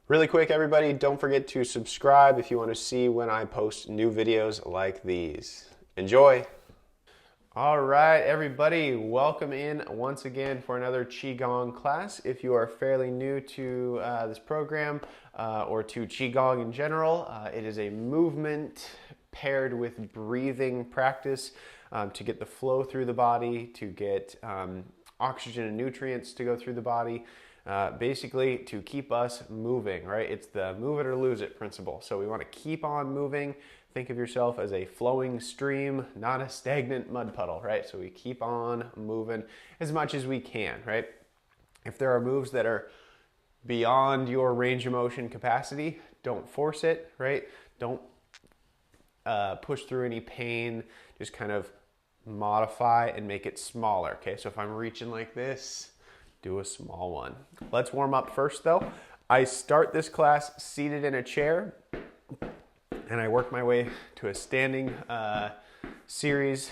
Really quick, everybody, don't forget to subscribe if you want to see when I post new videos like these. Enjoy! All right, everybody, welcome in once again for another Qi Gong class. If you are fairly new to this program or to Qi Gong in general, it is a movement paired with breathing practice to get the flow through the body, to get oxygen and nutrients to go through the body. Basically to keep us moving, right? It's the move it or lose it principle. So we want to keep on moving. Think of yourself as a flowing stream, not a stagnant mud puddle, right? So we keep on moving as much as we can, right? If there are moves that are beyond your range of motion capacity, don't force it, right? Don't push through any pain. Just kind of modify and make it smaller, okay? So if I'm reaching like this, do a small one. Let's warm up first though. I start this class seated in a chair and I work my way to a standing series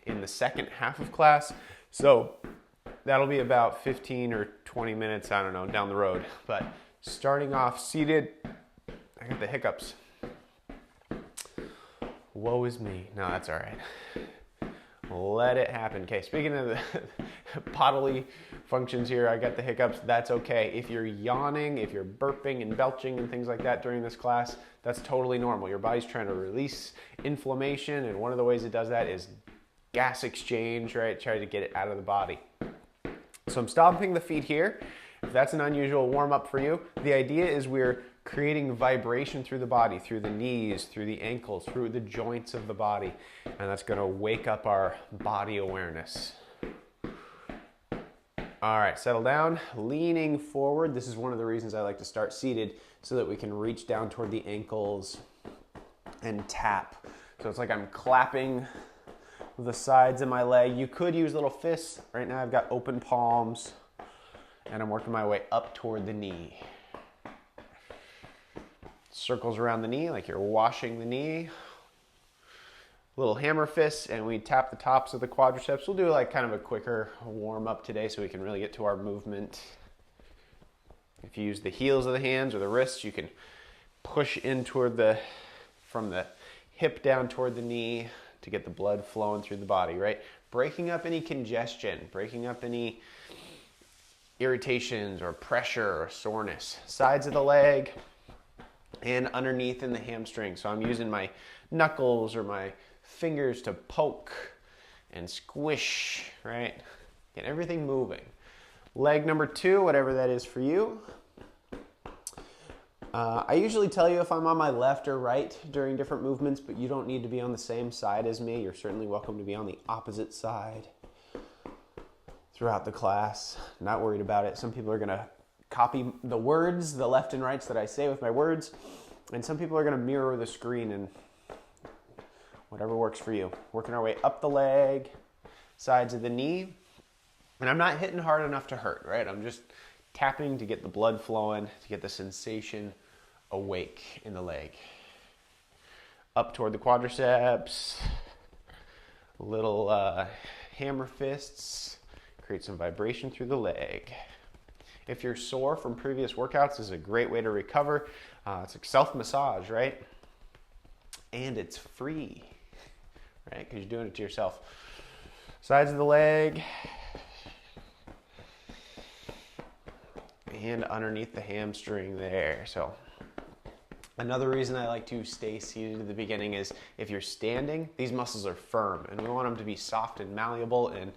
in the second half of class. So that'll be about 15 or 20 minutes, I don't know, down the road. But starting off seated, I got the hiccups. Woe is me. No, that's all right. Let it happen. Okay, speaking of the bodily functions here, I got the hiccups. That's okay. If you're yawning, if you're burping and belching and things like that during this class, that's totally normal. Your body's trying to release inflammation, and one of the ways it does that is gas exchange, right? Try to get it out of the body. So I'm stomping the feet here. If that's an unusual warm-up for you, the idea is we're creating vibration through the body, through the knees, through the ankles, through the joints of the body. And that's going to wake up our body awareness. All right, settle down, leaning forward. This is one of the reasons I like to start seated so that we can reach down toward the ankles and tap. So it's like I'm clapping the sides of my leg. You could use little fists. Right now I've got open palms and I'm working my way up toward the knee. Circles around the knee like you're washing the knee. Little hammer fists, and we tap the tops of the quadriceps. We'll do like kind of a quicker warm up today so we can really get to our movement. If you use the heels of the hands or the wrists, you can push in toward from the hip down toward the knee to get the blood flowing through the body, right? Breaking up any congestion, breaking up any irritations or pressure or soreness. Sides of the leg and underneath in the hamstring. So I'm using my knuckles or my fingers to poke and squish, right? Get everything moving. Leg number 2, whatever that is for you. I usually tell you if I'm on my left or right during different movements, but you don't need to be on the same side as me. You're certainly welcome to be on the opposite side throughout the class. Not worried about it. Some people are going to copy the words, the left and rights that I say with my words, and some people are going to mirror the screen and whatever works for you. Working our way up the leg, sides of the knee, and I'm not hitting hard enough to hurt, right? I'm just tapping to get the blood flowing, to get the sensation awake in the leg. Up toward the quadriceps, little hammer fists, create some vibration through the leg. If you're sore from previous workouts, this is a great way to recover. It's like self-massage, right? And it's free, right? Because you're doing it to yourself. Sides of the leg. And underneath the hamstring there. So another reason I like to stay seated at the beginning is if you're standing, these muscles are firm. And we want them to be soft and malleable and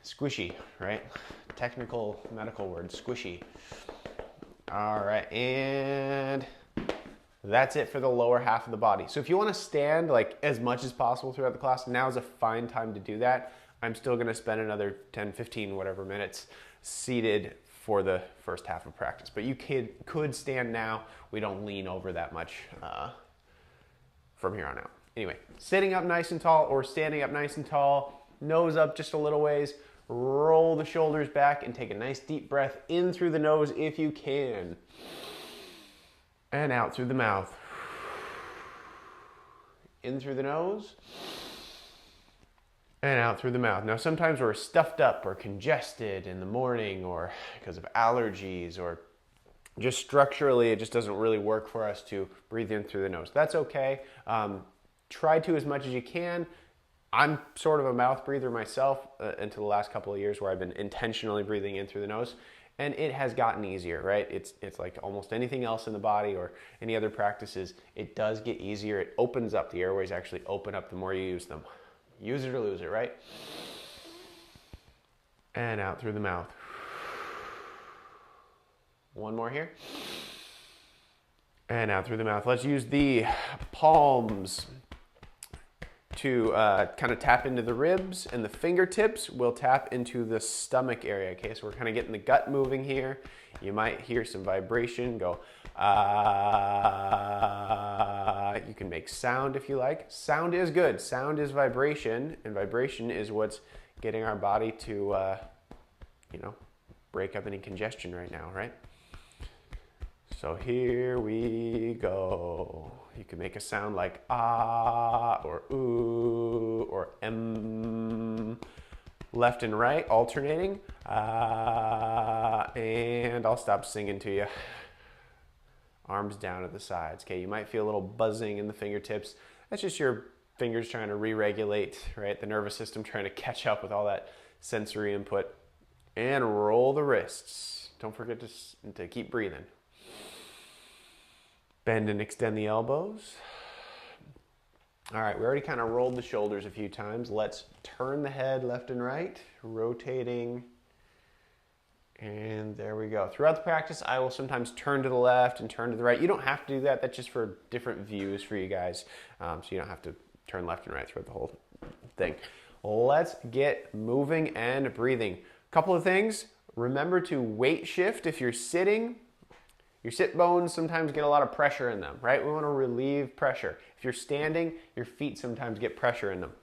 squishy, right? Technical medical word, squishy. All right, and that's it for the lower half of the body. So if you want to stand like as much as possible throughout the class, now is a fine time to do that. I'm still going to spend another 10, 15, whatever minutes seated for the first half of practice. But you could stand now. We don't lean over that much from here on out. Anyway, sitting up nice and tall or standing up nice and tall, nose up just a little ways. Roll the shoulders back and take a nice deep breath in through the nose if you can. And out through the mouth. In through the nose. And out through the mouth. Now sometimes we're stuffed up or congested in the morning or because of allergies or just structurally, it just doesn't really work for us to breathe in through the nose. That's okay. Try to as much as you can. I'm sort of a mouth breather myself until the last couple of years where I've been intentionally breathing in through the nose. And it has gotten easier, right? It's like almost anything else in the body or any other practices. It does get easier. It opens up. The airways actually open up the more you use them. Use it or lose it, right? And out through the mouth. One more here. And out through the mouth. Let's use the palms to kind of tap into the ribs, and the fingertips will tap into the stomach area. Okay, so we're kind of getting the gut moving here. You might hear some vibration. Go, you can make sound if you like. Sound is good. Sound is vibration, and vibration is what's getting our body to, break up any congestion right now, right? So here we go. You can make a sound like ah or ooh or left and right, alternating. And I'll stop singing to you. Arms down at the sides. Okay, you might feel a little buzzing in the fingertips. That's just your fingers trying to re-regulate, right? The nervous system trying to catch up with all that sensory input. And roll the wrists. Don't forget to keep breathing. Bend and extend the elbows. All right, we already kind of rolled the shoulders a few times. Let's turn the head left and right, rotating. And there we go. Throughout the practice, I will sometimes turn to the left and turn to the right. You don't have to do that. That's just for different views for you guys. So you don't have to turn left and right throughout the whole thing. Let's get moving and breathing. A couple of things. Remember to weight shift if you're sitting. Your sit bones sometimes get a lot of pressure in them, right? We want to relieve pressure. If you're standing, your feet sometimes get pressure in them.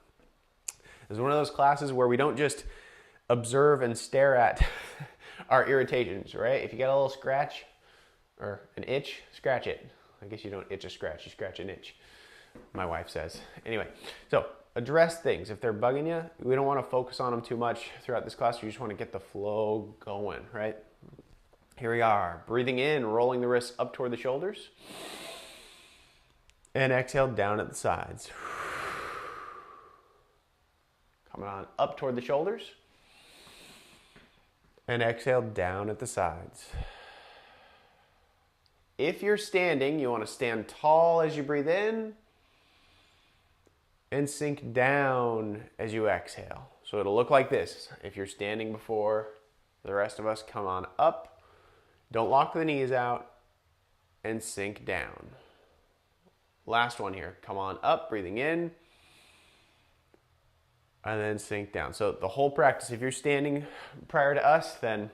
This is one of those classes where we don't just observe and stare at our irritations, right? If you got a little scratch or an itch, scratch it. I guess you don't itch a scratch, you scratch an itch, my wife says. Anyway, so address things. If they're bugging you, we don't want to focus on them too much throughout this class. You just want to get the flow going, right? Here we are, breathing in, rolling the wrists up toward the shoulders. And exhale down at the sides. Coming on up toward the shoulders. And exhale down at the sides. If you're standing, you want to stand tall as you breathe in. And sink down as you exhale. So it'll look like this. If you're standing before the rest of us, come on up. Don't lock the knees out and sink down. Last one here. Come on up, breathing in, and then sink down. So the whole practice, if you're standing prior to us standing,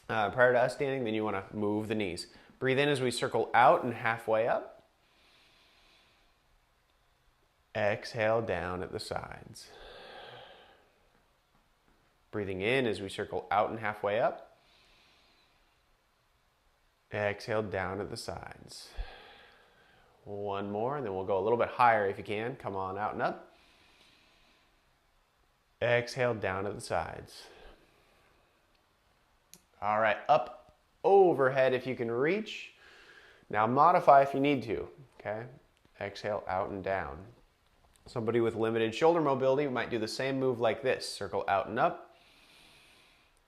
then you want to move the knees. Breathe in as we circle out and halfway up. Exhale down at the sides. Breathing in as we circle out and halfway up. Exhale down at the sides. One more, and then we'll go a little bit higher if you can. Come on out and up. Exhale down at the sides. All right, up overhead if you can reach. Now modify if you need to, okay? Exhale out and down. Somebody with limited shoulder mobility might do the same move like this. Circle out and up.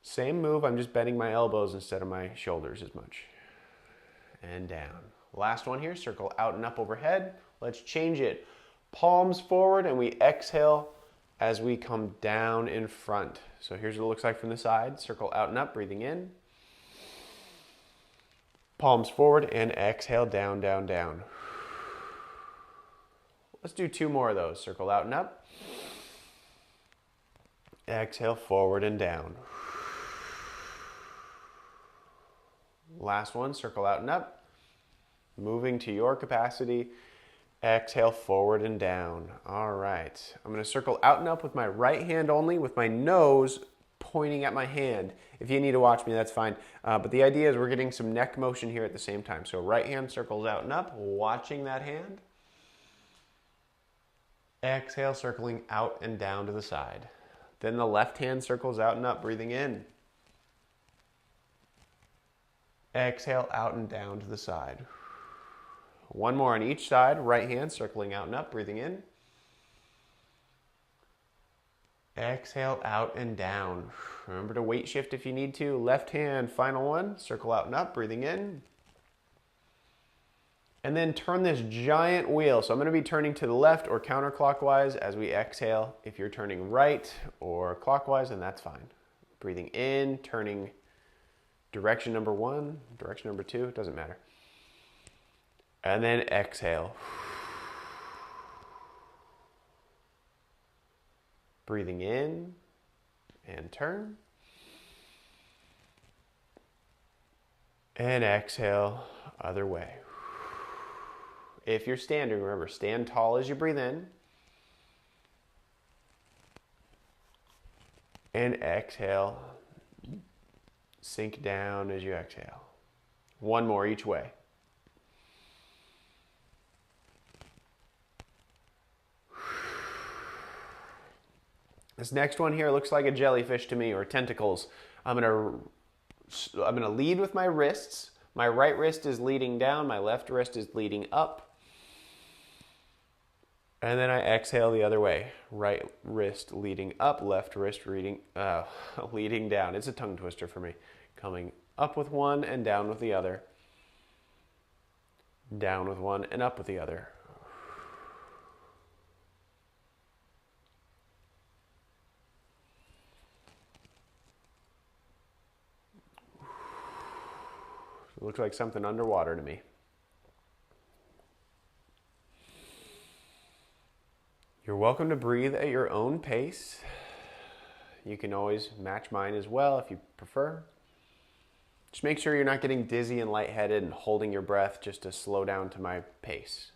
Same move, I'm just bending my elbows instead of my shoulders as much. And down. Last one here, circle out and up overhead. Let's change it. Palms forward, and we exhale as we come down in front. So here's what it looks like from the side. Circle out and up, breathing in. Palms forward and exhale down, down, down. Let's do two more of those. Circle out and up. Exhale forward and down. Last one, circle out and up. Moving to your capacity. Exhale forward and down. All right. I'm going to circle out and up with my right hand only, with my nose pointing at my hand. If you need to watch me, that's fine. But the idea is we're getting some neck motion here at the same time. So right hand circles out and up, watching that hand. Exhale, circling out and down to the side. Then the left hand circles out and up, breathing in. Exhale out and down to the side. One more on each side. Right hand circling out and up, breathing in. Exhale out and down. Remember to weight shift if you need to. Left hand, final one. Circle out and up, breathing in. And then turn this giant wheel. So I'm going to be turning to the left or counterclockwise as we exhale. If you're turning right or clockwise, then that's fine. Breathing in, turning direction number one, direction number two, it doesn't matter. And then exhale. Breathing in and turn. And exhale, other way. If you're standing, remember, stand tall as you breathe in. And exhale. Sink down as you exhale. One more each way. This next one here looks like a jellyfish to me, or tentacles. I'm gonna lead with my wrists. My right wrist is leading down, my left wrist is leading up. And then I exhale the other way. Right wrist leading up, left wrist leading down. It's a tongue twister for me. Coming up with one and down with the other. Down with one and up with the other. It looks like something underwater to me. You're welcome to breathe at your own pace. You can always match mine as well if you prefer. Just make sure you're not getting dizzy and lightheaded and holding your breath just to slow down to my pace.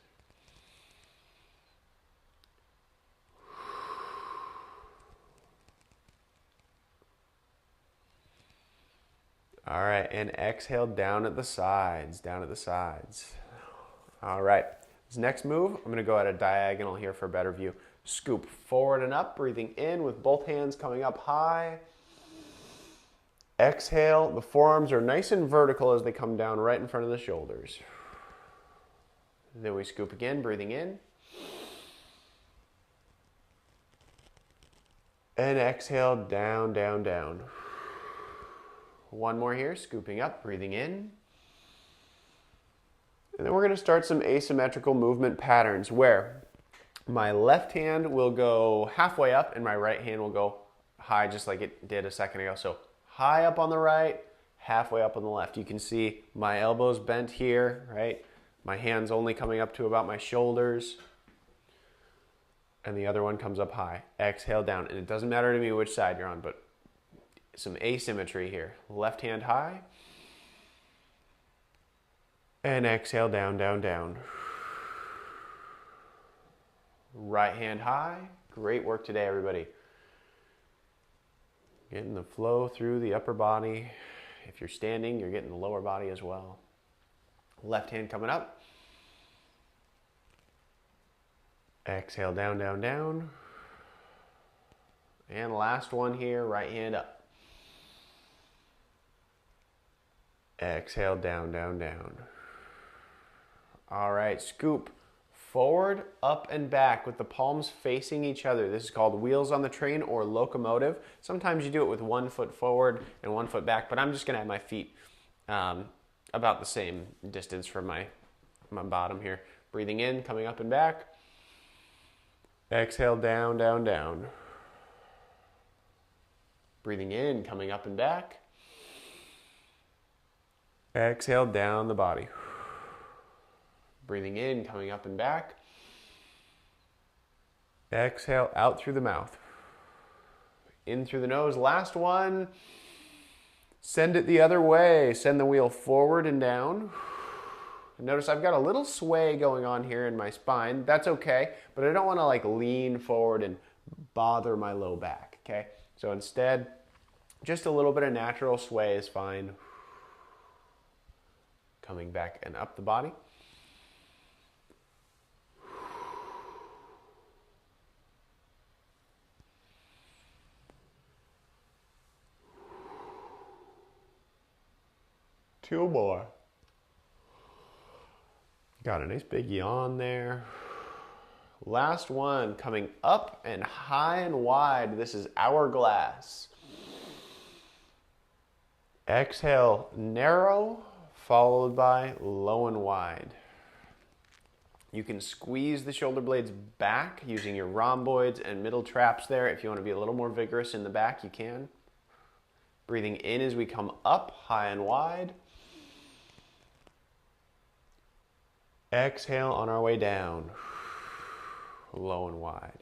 All right, and exhale down at the sides, down at the sides. All right, this next move, I'm gonna go at a diagonal here for a better view. Scoop forward and up, breathing in with both hands coming up high. Exhale, the forearms are nice and vertical as they come down right in front of the shoulders. Then we scoop again, breathing in. And exhale, down, down, down. One more here, scooping up, breathing in. And then we're going to start some asymmetrical movement patterns where my left hand will go halfway up and my right hand will go high just like it did a second ago. So high up on the right, halfway up on the left. You can see my elbows bent here, right? My hand's only coming up to about my shoulders. And the other one comes up high. Exhale down. And it doesn't matter to me which side you're on, but some asymmetry here. Left hand high. And exhale down, down, down. Right hand high. Great work today, everybody. Getting the flow through the upper body. If you're standing, you're getting the lower body as well. Left hand coming up. Exhale down, down, down. And last one here, right hand up. Exhale down, down, down. All right, scoop forward, up and back with the palms facing each other. This is called wheels on the train or locomotive. Sometimes you do it with 1 foot forward and 1 foot back, but I'm just gonna have my feet about the same distance from my bottom here. Breathing in, coming up and back. Exhale down, down, down. Breathing in, coming up and back. Exhale down the body. Breathing in, coming up and back. Exhale out through the mouth. In through the nose. Last one. Send it the other way. Send the wheel forward and down. Notice I've got a little sway going on here in my spine. That's okay, but I don't want to like lean forward and bother my low back, okay? So instead, just a little bit of natural sway is fine. Coming back and up the body. 2 more. Got a nice big yawn there. Last one, coming up and high and wide. This is hourglass. Exhale, narrow, followed by low and wide. You can squeeze the shoulder blades back using your rhomboids and middle traps there. If you want to be a little more vigorous in the back, you can. Breathing in as we come up, high and wide. Exhale on our way down, low and wide.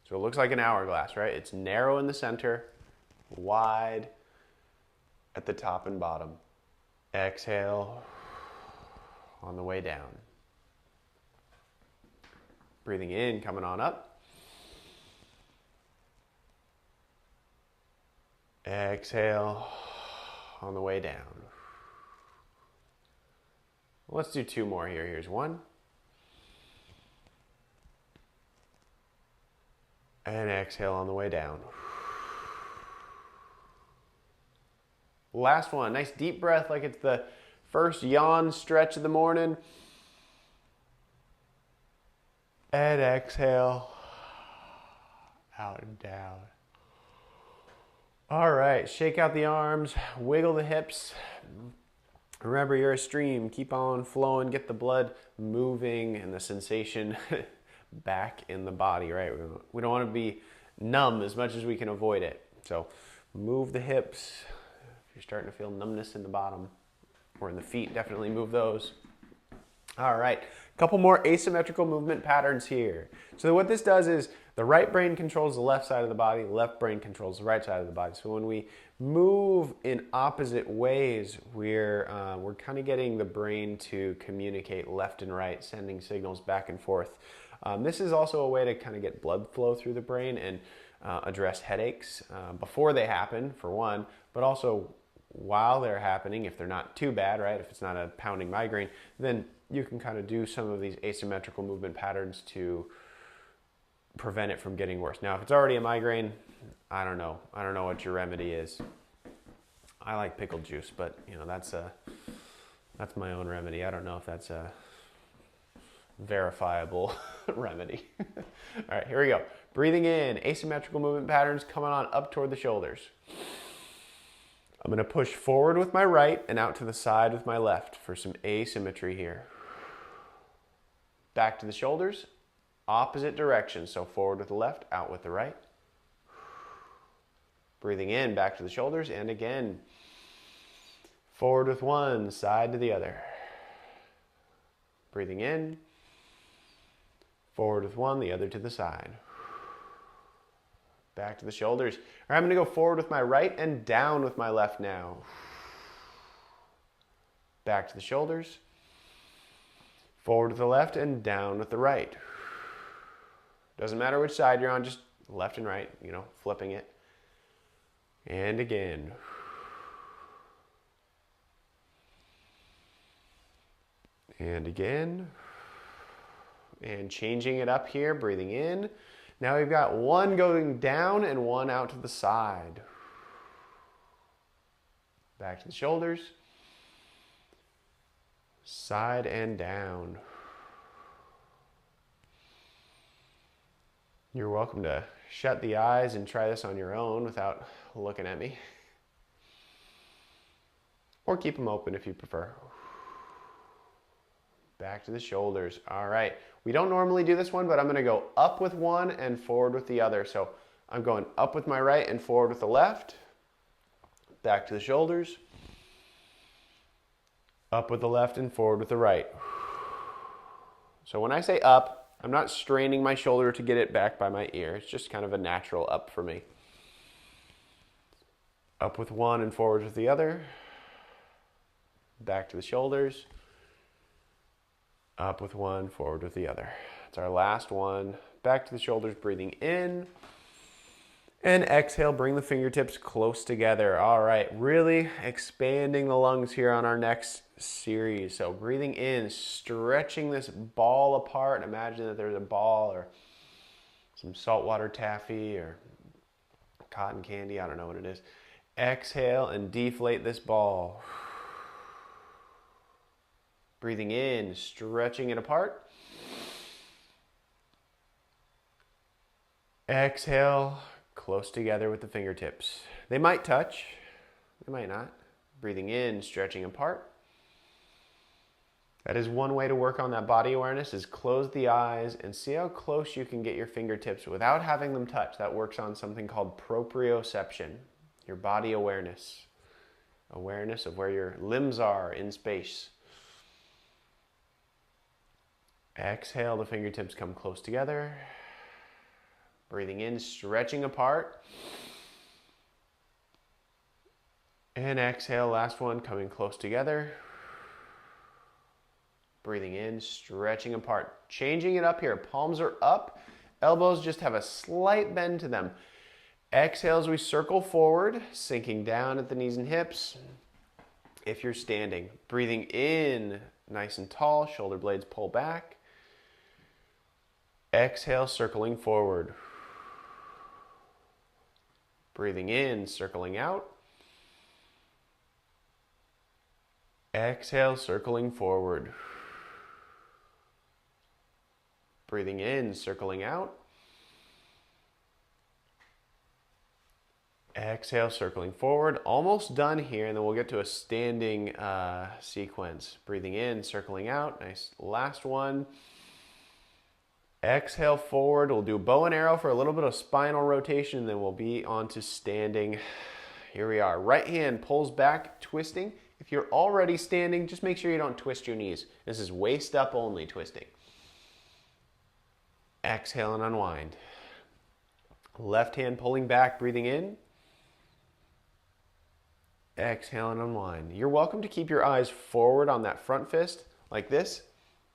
So it looks like an hourglass, right? It's narrow in the center, wide at the top and bottom. Exhale on the way down. Breathing in, coming on up. Exhale on the way down. Let's do 2 more here. Here's 1. And exhale on the way down. Last one, nice deep breath like it's the first yawn stretch of the morning. And exhale, out and down. All right, shake out the arms, wiggle the hips. Remember, you're a stream. Keep on flowing. Get the blood moving and the sensation back in the body, right? We don't want to be numb as much as we can avoid it. So move the hips. If you're starting to feel numbness in the bottom or in the feet, definitely move those. All right, a couple more asymmetrical movement patterns here. So what this does is the right brain controls the left side of the body, the left brain controls the right side of the body. So when we move in opposite ways, we're kind of getting the brain to communicate left and right, sending signals back and forth. This is also a way to kind of get blood flow through the brain and address headaches before they happen, for one, but also while they're happening, if they're not too bad, right? If it's not a pounding migraine, then you can kind of do some of these asymmetrical movement patterns to prevent it from getting worse. Now, if it's already a migraine, I don't know what your remedy is. I like pickled juice, but you know, that's my own remedy. I don't know if that's a verifiable remedy. All right, here we go. Breathing in, asymmetrical movement patterns coming on up toward the shoulders. I'm going to push forward with my right and out to the side with my left for some asymmetry here. Back to the shoulders, opposite direction. So forward with the left, out with the right. Breathing in, back to the shoulders, and again, forward with one, side to the other. Breathing in, forward with one, the other to the side. Back to the shoulders. All right, I'm going to go forward with my right and down with my left now. Back to the shoulders. Forward with the left and down with the right. Doesn't matter which side you're on, just left and right, you know, flipping it. And again. And again. And changing it up here, breathing in. Now we've got one going down and one out to the side. Back to the shoulders. Side and down. You're welcome to shut the eyes and try this on your own without looking at me. Or keep them open if you prefer. Back to the shoulders. All right. We don't normally do this one, but I'm going to go up with one and forward with the other. So I'm going up with my right and forward with the left. Back to the shoulders. Up with the left and forward with the right. So when I say up, I'm not straining my shoulder to get it back by my ear. It's just kind of a natural up for me. Up with one and forward with the other. Back to the shoulders. Up with one, forward with the other. It's our last one. Back to the shoulders, breathing in. And exhale, bring the fingertips close together. All right, really expanding the lungs here on our next series. So breathing in, stretching this ball apart. Imagine that there's a ball or some saltwater taffy or cotton candy. I don't know what it is. Exhale and deflate this ball. Breathing in, stretching it apart. Exhale, close together with the fingertips. They might touch, they might not. Breathing in, stretching apart. That is one way to work on that body awareness, is close the eyes and see how close you can get your fingertips without having them touch. That works on something called proprioception, your body awareness. Awareness of where your limbs are in space. Exhale, the fingertips come close together. Breathing in, stretching apart. And exhale, last one, coming close together. Breathing in, stretching apart. Changing it up here. Palms are up. Elbows just have a slight bend to them. Exhale as we circle forward, sinking down at the knees and hips. If you're standing, breathing in, nice and tall, shoulder blades pull back. Exhale, circling forward. Breathing in, circling out. Exhale, circling forward. Breathing in, circling out. Exhale, circling forward. Almost done here, and then we'll get to a standing sequence. Breathing in, circling out. Nice. Last one. Exhale forward. We'll do bow and arrow for a little bit of spinal rotation, and then we'll be on to standing. Here we are. Right hand pulls back, twisting. If you're already standing, just make sure you don't twist your knees. This is waist up only twisting. Exhale and unwind. Left hand pulling back, breathing in. Exhale and unwind. You're welcome to keep your eyes forward on that front fist like this,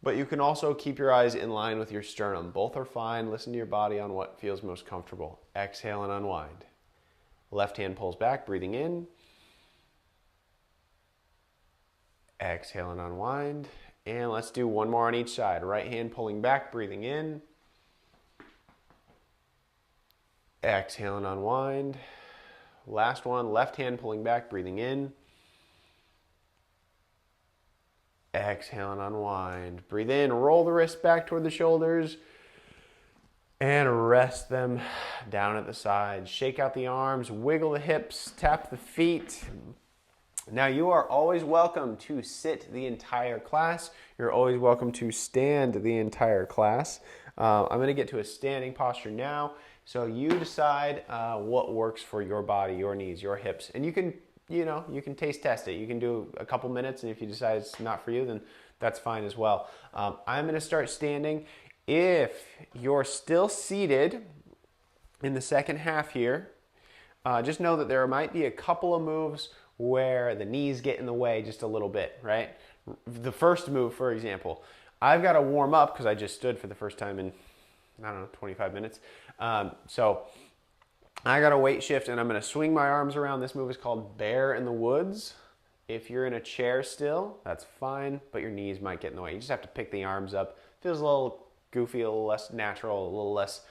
but you can also keep your eyes in line with your sternum. Both are fine. Listen to your body on what feels most comfortable. Exhale and unwind. Left hand pulls back, breathing in. Exhale and unwind. And let's do one more on each side. Right hand pulling back, breathing in. Exhale and unwind. Last one, left hand pulling back, breathing in. Exhale and unwind. Breathe in, roll the wrists back toward the shoulders. And rest them down at the sides. Shake out the arms, wiggle the hips, tap the feet. Now you are always welcome to sit the entire class. You're always welcome to stand the entire class. I'm going to get to a standing posture now. So you decide what works for your body, your knees, your hips. And you can taste test it. You can do a couple minutes, and if you decide it's not for you, then that's fine as well. I'm going to start standing. If you're still seated in the second half here, just know that there might be a couple of moves where the knees get in the way just a little bit, right? The first move, for example, I've got to warm up because I just stood for the first time in, 25 minutes. So I got a weight shift, and I'm going to swing my arms around. This move is called Bear in the Woods. If you're in a chair still, that's fine, but your knees might get in the way. You just have to pick the arms up. Feels a little goofy, a little less natural, a little less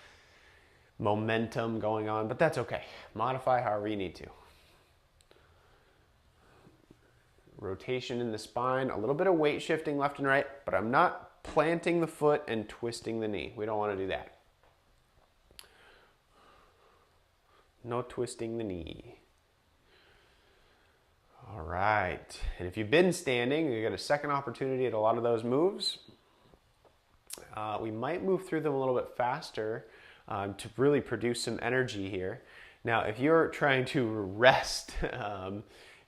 momentum going on, but that's okay. Modify however you need to. Rotation in the spine, a little bit of weight shifting left and right, but I'm not planting the foot and twisting the knee. We don't want to do that. No twisting the knee. All right. And if you've been standing, you get a second opportunity at a lot of those moves. We might move through them a little bit faster to really produce some energy here. Now, if you're trying to rest,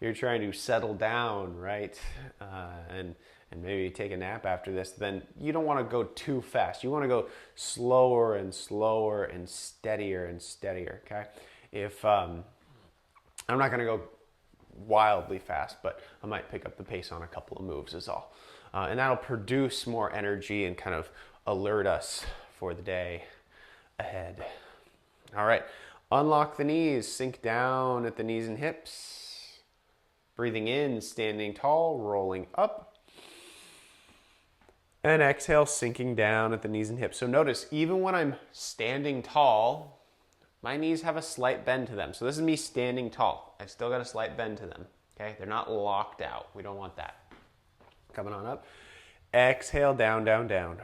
you're trying to settle down, right? And maybe take a nap after this, then you don't want to go too fast. You want to go slower and slower and steadier, okay? If I'm not going to go wildly fast, but I might pick up the pace on a couple of moves is all. And that'll produce more energy and kind of alert us for the day ahead. All right, unlock the knees, sink down at the knees and hips. Breathing in, standing tall, rolling up. And exhale, sinking down at the knees and hips. So notice, even when I'm standing tall, my knees have a slight bend to them. So this is me standing tall. I've still got a slight bend to them. Okay, they're not locked out. We don't want that. Coming on up. Exhale, down, down, down.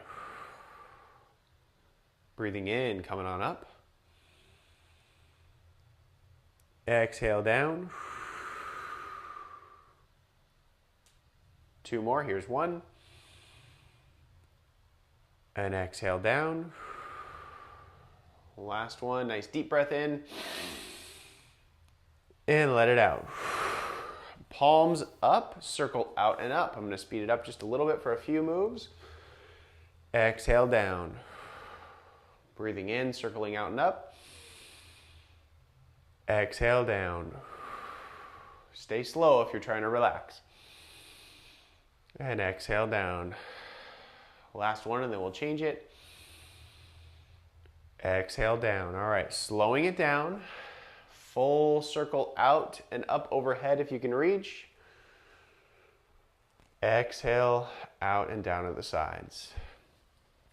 Breathing in, coming on up. Exhale, down. 2 more, here's 1. And exhale, down. Last one, nice deep breath in. And let it out. Palms up, circle out and up. I'm going to speed it up just a little bit for a few moves. Exhale, down. Breathing in, circling out and up. Exhale, down. Stay slow if you're trying to relax. And exhale, down. Last one, and then we'll change it. Exhale, down. All right, slowing it down. Full circle out and up overhead if you can reach. Exhale, out and down to the sides.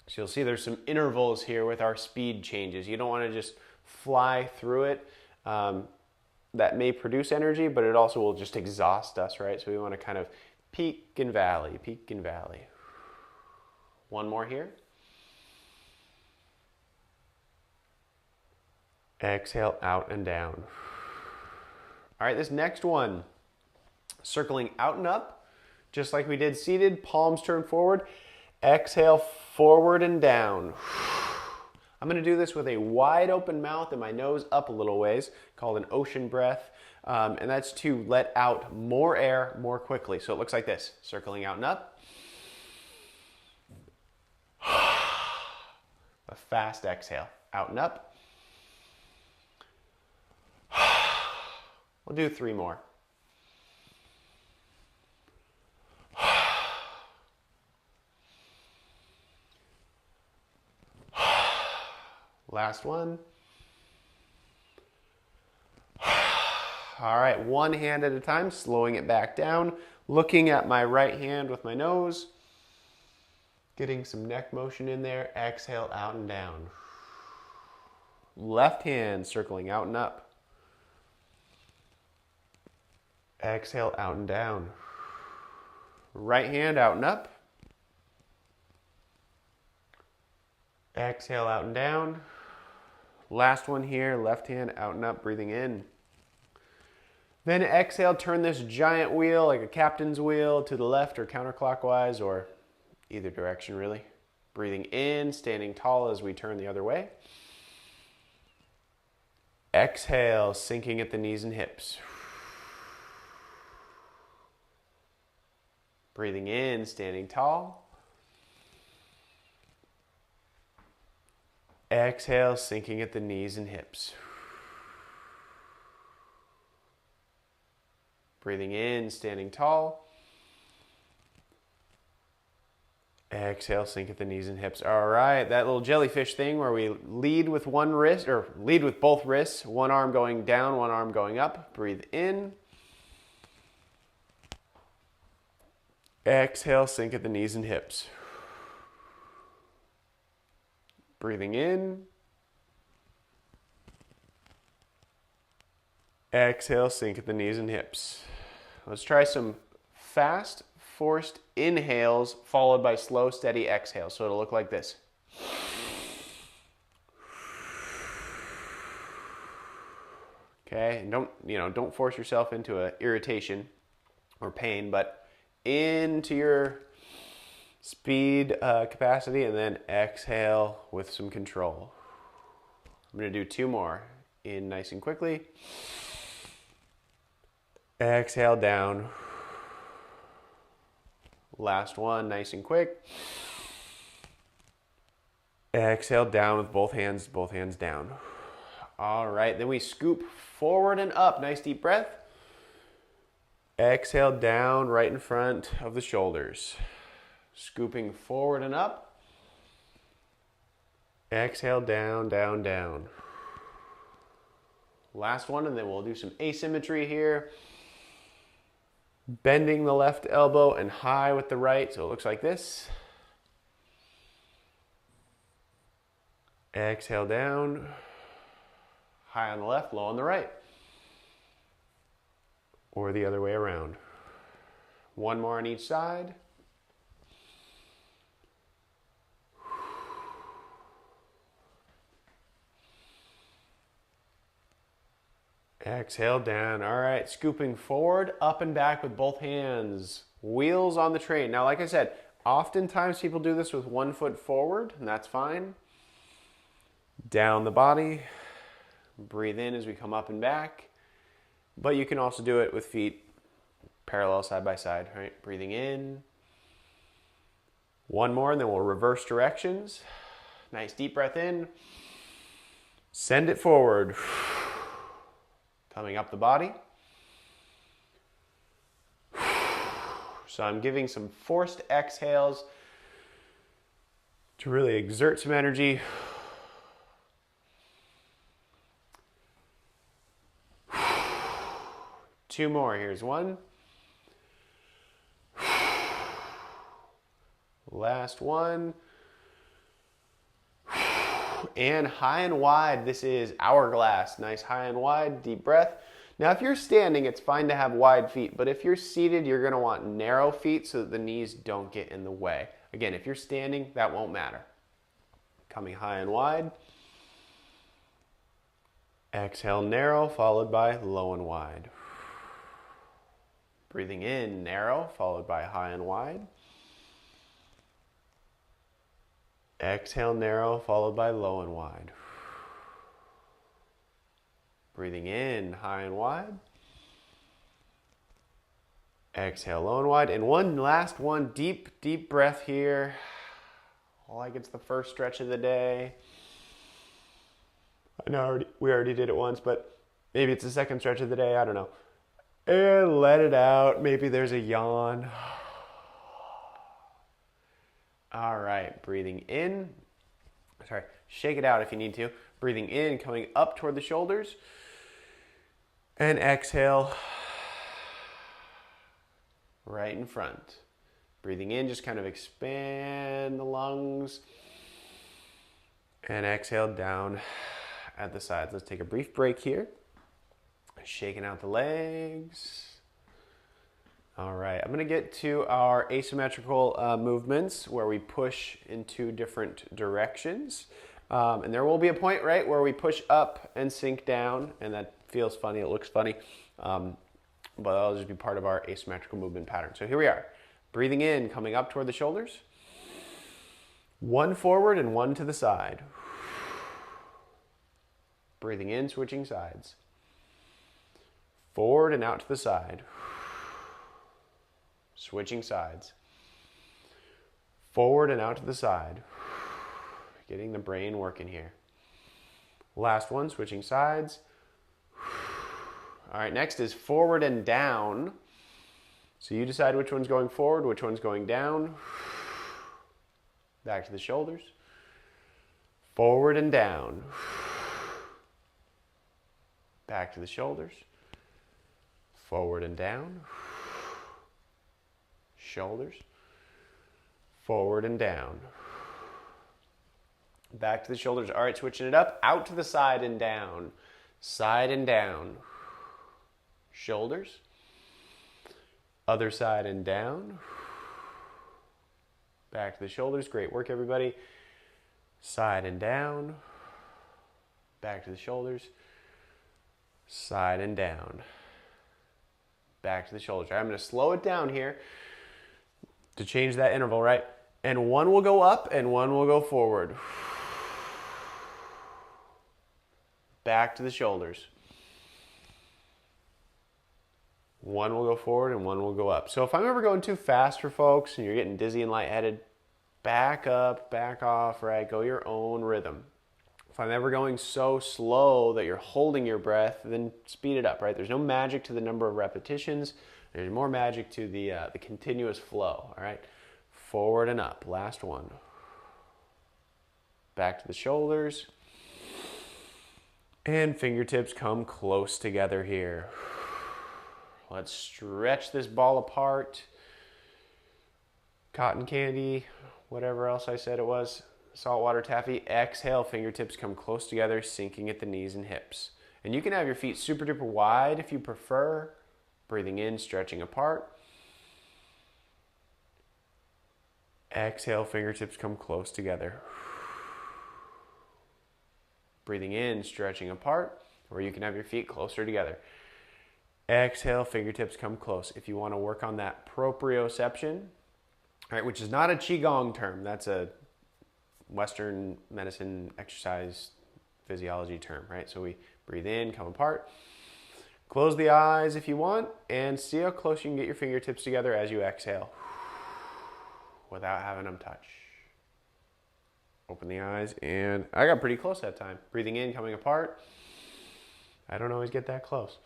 So you'll see there's some intervals here with our speed changes. You don't want to just fly through it. That may produce energy, but it also will just exhaust us, right? So we want to kind of peak and valley, peak and valley. One more here. Exhale, out and down. All right, this next one, circling out and up, just like we did seated, palms turn forward. Exhale, forward and down. I'm going to do this with a wide open mouth and my nose up a little ways, called an ocean breath. And that's to let out more air more quickly. So it looks like this, circling out and up. A fast exhale, out and up. We'll do 3 more. Last one. All right, one hand at a time, slowing it back down, looking at my right hand with my nose, getting some neck motion in there. Exhale, out and down. Left hand circling out and up. Exhale, out and down. Right hand out and up. Exhale, out and down. Last one here, left hand out and up, breathing in. Then exhale, turn this giant wheel like a captain's wheel to the left or counterclockwise or either direction really. Breathing in, standing tall as we turn the other way. Exhale, sinking at the knees and hips. Breathing in, standing tall. Exhale, sinking at the knees and hips. Breathing in, standing tall. Exhale, sink at the knees and hips. All right, that little jellyfish thing where we lead with one wrist, or lead with both wrists, one arm going down, one arm going up. Breathe in. Exhale, sink at the knees and hips. Breathing in. Exhale, sink at the knees and hips. Let's try some fast, forced inhales followed by slow, steady exhales. So it'll look like this. Okay, and don't force yourself into an irritation or pain, but into your speed capacity, and then exhale with some control. I'm going to do 2 more. In nice and quickly. Exhale, down. Last one, nice and quick. Exhale, down with both hands down. All right, then we scoop forward and up. Nice deep breath. Exhale, down right in front of the shoulders. Scooping forward and up. Exhale, down, down, down. Last one, and then we'll do some asymmetry here. Bending the left elbow and high with the right, so it looks like this. Exhale, down. High on the left, low on the right. Or the other way around. One more on each side. Exhale down. All right, scooping forward, up and back with both hands. Wheels on the train. Now, like I said, oftentimes people do this with one foot forward, and that's fine. Down the body. Breathe in as we come up and back. But you can also do it with feet parallel side by side, right? Breathing in. One more, and then we'll reverse directions. Nice deep breath in. Send it forward. Coming up the body. So I'm giving some forced exhales to really exert some energy. Two more. Here's one. Last one. And high and wide. This is hourglass. Nice high and wide. Deep breath. Now, if you're standing, it's fine to have wide feet. But if you're seated, you're going to want narrow feet so that the knees don't get in the way. Again, if you're standing, that won't matter. Coming high and wide. Exhale, narrow, followed by low and wide. Breathing in, narrow, followed by high and wide. Exhale, narrow, followed by low and wide. Breathing in, high and wide. Exhale, low and wide. And one last one, deep breath here. Like it's the first stretch of the day. I know we already did it once, but maybe it's the second stretch of the day. I don't know. And let it out. Maybe there's a yawn. All right, breathing in. Sorry, shake it out if you need to. Breathing in, coming up toward the shoulders. And exhale, right in front. Breathing in, just kind of expand the lungs. And exhale down at the sides. Let's take a brief break here. Shaking out the legs. All right, I'm going to get to our asymmetrical movements where we push in two different directions. And there will be a point, right, where we push up and sink down, and that feels funny, it looks funny, but that'll just be part of our asymmetrical movement pattern. So here we are, breathing in, coming up toward the shoulders. One forward and one to the side. Breathing in, switching sides. Forward and out to the side. Switching sides. Forward and out to the side. Getting the brain working here. Last one, switching sides. All right, next is forward and down. So you decide which one's going forward, which one's going down. Back to the shoulders. Forward and down. Back to the shoulders. Forward and down. Shoulders. Forward and down. Back to the shoulders. All right, switching it up. Out to the side and down. Side and down. Shoulders. Other side and down. Back to the shoulders. Great work, everybody. Side and down. Back to the shoulders. Side and down. Back to the shoulders. All right, I'm going to slow it down here to change that interval, right? And one will go up and one will go forward. Back to the shoulders. One will go forward and one will go up. So if I'm ever going too fast for folks and you're getting dizzy and lightheaded, back up, back off, right? Go your own rhythm. If I'm ever going so slow that you're holding your breath, then speed it up, right? There's no magic to the number of repetitions. There's more magic to the continuous flow, all right? Forward and up. Last one. Back to the shoulders. And fingertips come close together here. Let's stretch this ball apart. Cotton candy, whatever else I said it was. Saltwater taffy. Exhale, fingertips come close together, sinking at the knees and hips. And you can have your feet super duper wide if you prefer. Breathing in, stretching apart. Exhale, fingertips come close together. Breathing in, stretching apart. or you can have your feet closer together. Exhale, fingertips come close. If you want to work on that proprioception, right, which is not a Qi Gong term, that's a Western medicine exercise physiology term, right? So we breathe in, come apart. Close the eyes if you want, and see how close you can get your fingertips together as you exhale without having them touch. Open the eyes, and I got pretty close that time. Breathing in, coming apart. I don't always get that close.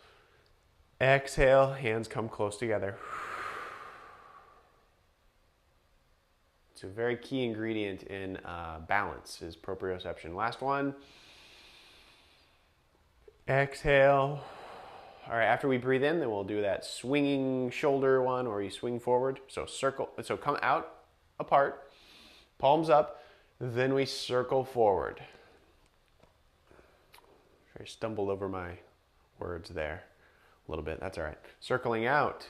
Exhale, hands come close together. It's a very key ingredient in balance is proprioception. Last one. Exhale. All right, after we breathe in, then we'll do that swinging shoulder one, or you swing forward. So circle, so come out, apart, palms up, then we circle forward. I stumbled over my words there a little bit, that's all right. Circling out.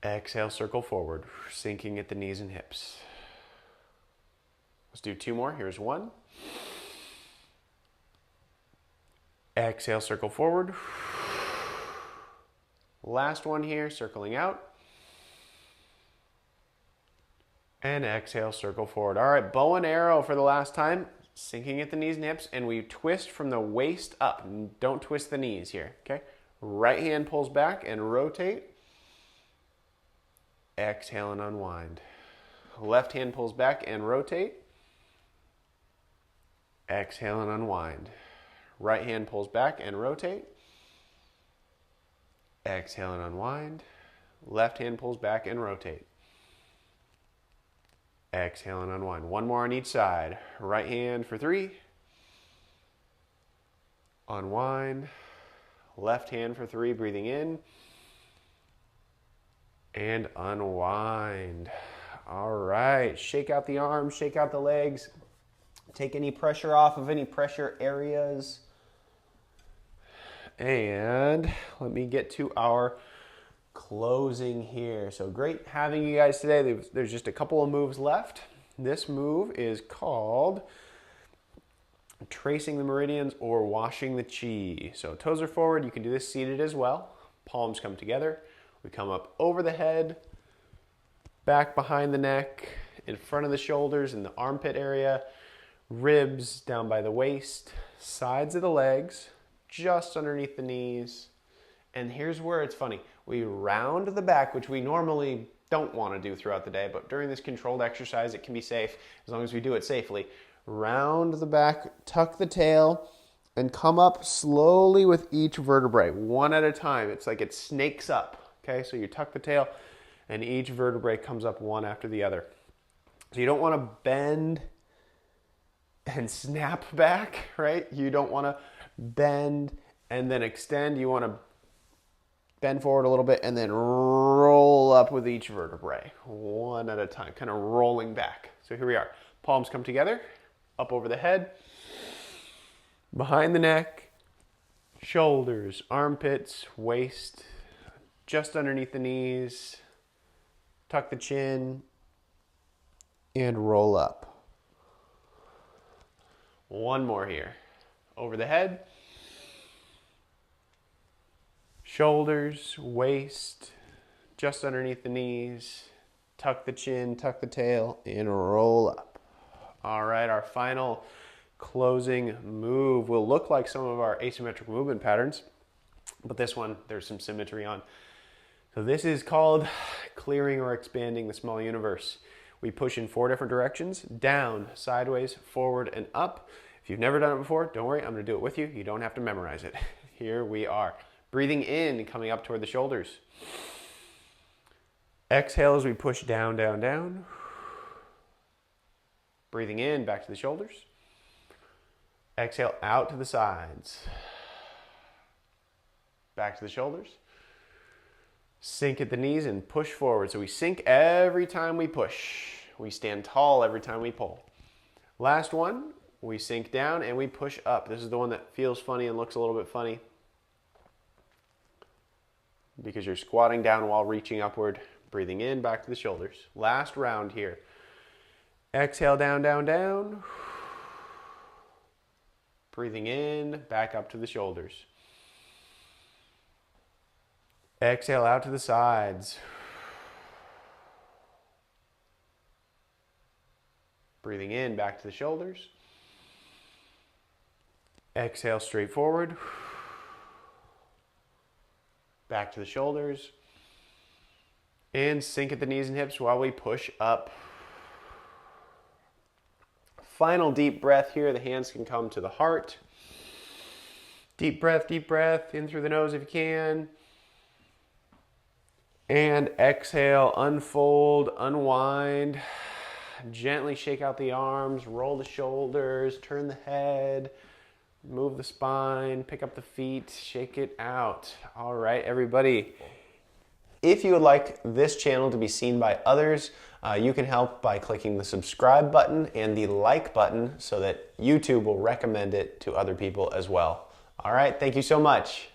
Exhale, circle forward, sinking at the knees and hips. Let's do two more. Here's one. Exhale, circle forward. Last one here, circling out. And exhale, circle forward. All right, bow and arrow for the last time. Sinking at the knees and hips, and we twist from the waist up. Don't twist the knees here, okay? Right hand pulls back and rotate. Exhale and unwind. Left hand pulls back and rotate. Exhale and unwind. Right hand pulls back and rotate. Exhale and unwind. Left hand pulls back and rotate. Exhale and unwind. One more on each side. Right hand for 3. Unwind. Left hand for 3, breathing in. And unwind. All right, shake out the arms, shake out the legs. Take any pressure off of any pressure areas. And let me get to our closing here. So great having you guys today. There's just a couple of moves left. This move is called tracing the meridians or washing the chi. So toes are forward. You can do this seated as well. Palms come together. We come up over the head, back behind the neck, in front of the shoulders, in the armpit area, ribs down by the waist, sides of the legs, just underneath the knees. And here's where it's funny. We round the back, which we normally don't want to do throughout the day, but during this controlled exercise, it can be safe as long as we do it safely. Round the back, tuck the tail, and come up slowly with each vertebrae, one at a time. It's like it snakes up, okay? So you tuck the tail, and each vertebrae comes up one after the other. So you don't want to bend and snap back, right? You don't want to bend and then extend. You want to bend forward a little bit and then roll up with each vertebrae, one at a time, kind of rolling back. So here we are. Palms come together, up over the head, behind the neck, shoulders, armpits, waist, just underneath the knees, tuck the chin, and roll up. One more here. Over the head, shoulders, waist, just underneath the knees, tuck the chin, tuck the tail, and roll up. All right, our final closing move will look like some of our asymmetric movement patterns, but this one, there's some symmetry on. So this is called clearing or expanding the small universe. We push in 4 different directions: down, sideways, forward, and up. If you've never done it before, don't worry, I'm gonna do it with you. You don't have to memorize it. Here we are. Breathing in, coming up toward the shoulders. Exhale as we push down, down, down. Breathing in, back to the shoulders. Exhale out to the sides. Back to the shoulders. Sink at the knees and push forward. So we sink every time we push. We stand tall every time we pull. Last one, we sink down and we push up. This is the one that feels funny and looks a little bit funny because you're squatting down while reaching upward. Breathing in, back to the shoulders. Last round here. Exhale, down, down, down. Breathing in, back up to the shoulders. Exhale out to the sides. Breathing in, back to the shoulders. Exhale straight forward. Back to the shoulders. And sink at the knees and hips while we push up. Final deep breath here. The hands can come to the heart. Deep breath in through the nose if you can. And exhale, unfold, unwind. Gently shake out the arms, roll the shoulders, turn the head, move the spine, pick up the feet, shake it out. All right, everybody. If you would like this channel to be seen by others, you can help by clicking the subscribe button and the like button so that YouTube will recommend it to other people as well. All right, thank you so much.